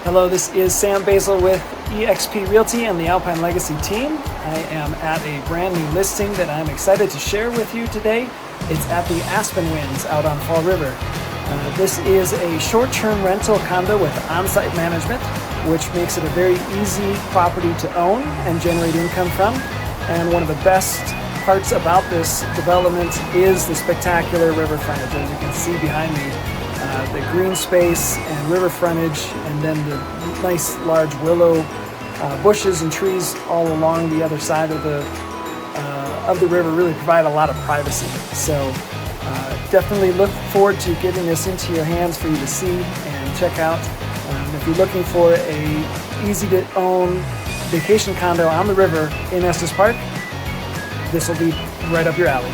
Hello, this is Sam Basil with eXp Realty and the Alpine Legacy team. I am at a brand new listing that I'm excited to share with you today. It's at the Aspen Winds out on Fall River. This is a short-term rental condo with on-site management, which makes it a very easy property to own and generate income from. And one of the best parts about this development is the spectacular river frontage. As you can see behind me, the green space and river frontage, and then the nice large willow bushes and trees all along the other side of the river really provide a lot of privacy. So definitely look forward to getting this into your hands for you to see and check out. If you're looking for a easy to own vacation condo on the river in Estes Park, this will be right up your alley.